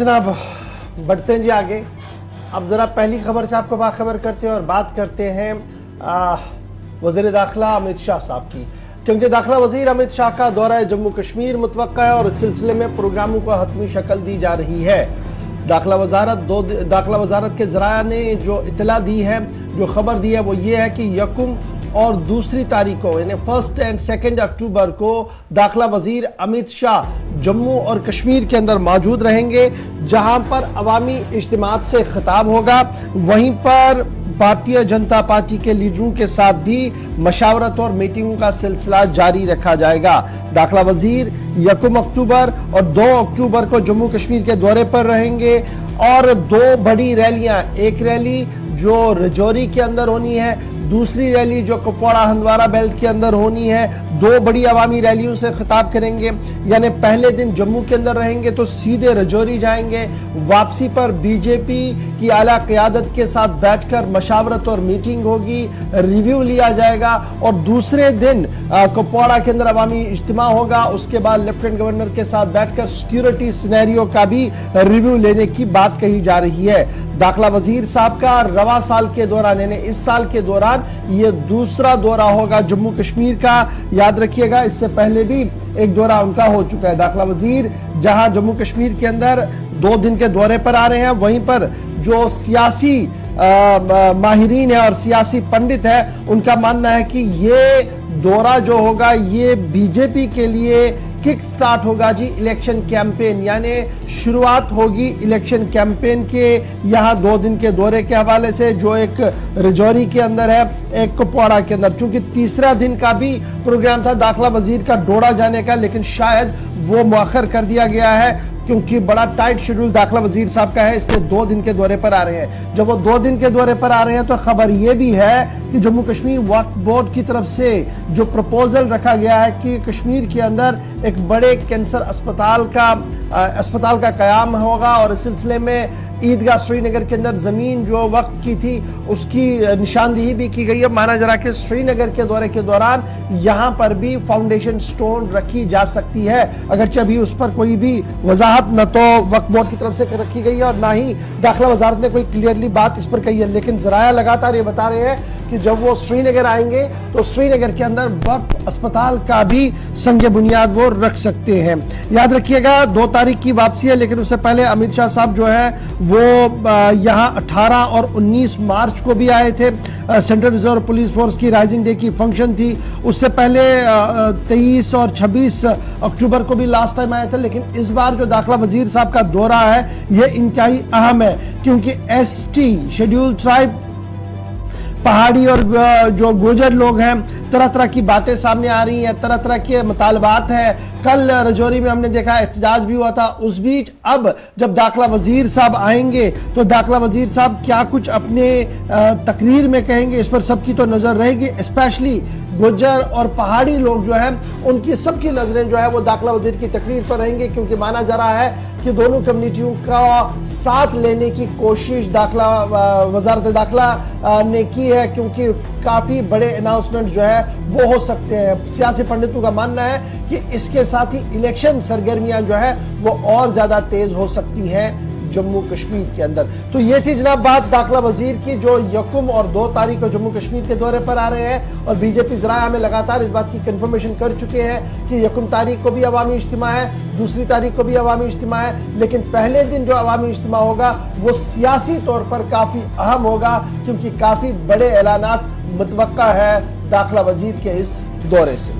जनाब बढ़ते हैं जी आगे। अब ज़रा पहली खबर से आपको बाखबर करते हैं और बात करते हैं वज़ीर दाखिला अमित शाह साहब की, क्योंकि दाखिला वज़ीर अमित शाह का दौरा जम्मू कश्मीर मुतवक्का है और इस सिलसिले में प्रोग्रामों को हतमी शक्ल दी जा रही है। दाखिला वजारत के ज़राया ने जो इतला दी है, जो खबर दी है, वो ये है कि यकुम और दूसरी तारीख को यानी 1 और 2 अक्टूबर को दाखिला वजीर अमित शाह जम्मू और कश्मीर के अंदर मौजूद रहेंगे, जहां पर अवामी इज्तिमात से खिताब होगा। वहीं पर भारतीय जनता पार्टी के लीडरों के साथ भी मशावरत और मीटिंगों का सिलसिला जारी रखा जाएगा। दाखिला वजीर 1 अक्टूबर और 2 अक्टूबर को जम्मू कश्मीर के दौरे पर रहेंगे और 2 बड़ी रैलियां, एक रैली जो रजौरी के अंदर होनी है, दूसरी रैली जो कुपवाड़ा हंदवारा बेल्ट के अंदर होनी है। 2 बड़ी अवामी रैलियों से खिताब करेंगे, यानी पहले दिन जम्मू के अंदर रहेंगे तो सीधे रजौरी जाएंगे। वापसी पर बीजेपी की आला क़यादत के साथ बैठकर मशावरत और मीटिंग होगी, रिव्यू लिया जाएगा और दूसरे दिन कुपवाड़ा के अंदर अवामी इज्तिमा होगा। उसके बाद लेफ्टिनेंट गवर्नर के साथ बैठकर सिक्योरिटी सिनेरियो का भी रिव्यू लेने की बात कही जा रही है। दाखिला वजीर साहब का रवा साल के दौरान यानी इस साल के दौरान ये दूसरा दौरा होगा जम्मू कश्मीर का। याद रखिएगा, इससे पहले भी एक दौरा उनका हो चुका है। दाखिला वजीर जहां जम्मू कश्मीर के अंदर 2 दिन के दौरे पर आ रहे हैं, वहीं पर जो सियासी माहिरीन है और सियासी पंडित है, उनका मानना है कि ये दौरा जो होगा ये बीजेपी के लिए किक स्टार्ट होगा जी इलेक्शन कैंपेन, यानी शुरुआत होगी इलेक्शन कैंपेन के यहाँ 2 दिन के दौरे के हवाले से, जो एक रजौरी के अंदर है, एक कुपवाड़ा के अंदर। चूंकि तीसरा दिन का भी प्रोग्राम था दाखिला वजीर का डोडा जाने का, लेकिन शायद वो मुअख्खर कर दिया गया है क्योंकि बड़ा टाइट शेड्यूल दाखिला वजीर साहब का है, इसलिए 2 दिन के दौरे पर आ रहे हैं। जब वो 2 दिन के दौरे पर आ रहे हैं तो खबर ये भी है कि जम्मू कश्मीर वक्फ बोर्ड की तरफ से जो प्रपोजल रखा गया है कि कश्मीर के अंदर एक बड़े कैंसर अस्पताल का कयाम होगा और इस सिलसिले में ईदगाह श्रीनगर के अंदर जमीन जो वक्त की थी उसकी निशानदेही भी की गई है। माना जा रहा है कि श्रीनगर के दौरे के दौरान यहां पर भी फाउंडेशन स्टोन रखी जा सकती है, अगरचे अभी उस पर कोई भी वजाहत न तो वक्फ बोर्ड की तरफ से रखी गई है और ना ही दाखिला वजारत ने कोई क्लियरली बात इस पर कही है। लेकिन जराया लगातार ये बता रहे हैं कि जब वो श्रीनगर आएंगे तो श्रीनगर के अंदर वक्फ अस्पताल का भी संग बुनियाद वो रख सकते हैं। याद रखिएगा 2 तारीख की वापसी है, लेकिन उससे पहले अमित शाह साहब जो है वो यहाँ 18 और 19 मार्च को भी आए थे। सेंट्रल रिजर्व पुलिस फोर्स की राइजिंग डे की फंक्शन थी। उससे पहले 23 और 26 अक्टूबर को भी लास्ट टाइम आए थे। लेकिन इस बार जो दाखिला वजीर साहब का दौरा है ये इंतहाई अहम है, क्योंकि ST शेड्यूल ट्राइब पहाड़ी और जो गुर्जर लोग हैं, तरह तरह की बातें सामने आ रही हैं, तरह तरह के मुतालबात हैं। कल रजौरी में हमने देखा एहतजाज भी हुआ था। उस बीच अब जब दाखिला वजीर साहब आएंगे तो दाखिला वजीर साहब क्या कुछ अपने तकरीर में कहेंगे, इस पर सबकी तो नजर रहेगी। स्पेशली गुर्जर और पहाड़ी लोग जो हैं उनकी सबकी नजरें जो है वो दाखिला वजीर की तकरीर पर रहेंगी, क्योंकि माना जा रहा है कि दोनों कम्युनिटियों का साथ लेने की कोशिश वजारत दाखिला ने की है, क्योंकि काफी बड़े अनाउंसमेंट जो है वो हो सकते हैं। सियासी पंडितों का मानना है कि इसके साथ ही इलेक्शन सरगर्मियां जो है वो और ज्यादा तेज हो सकती हैं जम्मू कश्मीर के अंदर। तो ये थी जनाब बात दाखिला वजीर की, जो 1 और 2 तारीख को जम्मू कश्मीर के दौरे पर आ रहे हैं और बीजेपी जराया हमें लगातार इस बात की कंफर्मेशन कर चुके हैं कि 1 तारीख को भी अवामी इज्तिमा है, दूसरी तारीख को भी अवामी इज्तिमा है। लेकिन पहले दिन जो अवामी इज्तिमा होगा वो सियासी तौर पर काफी अहम होगा, क्योंकि काफी बड़े ऐलानात मुतवक्का है दाखिला वजीर के इस दौरे से।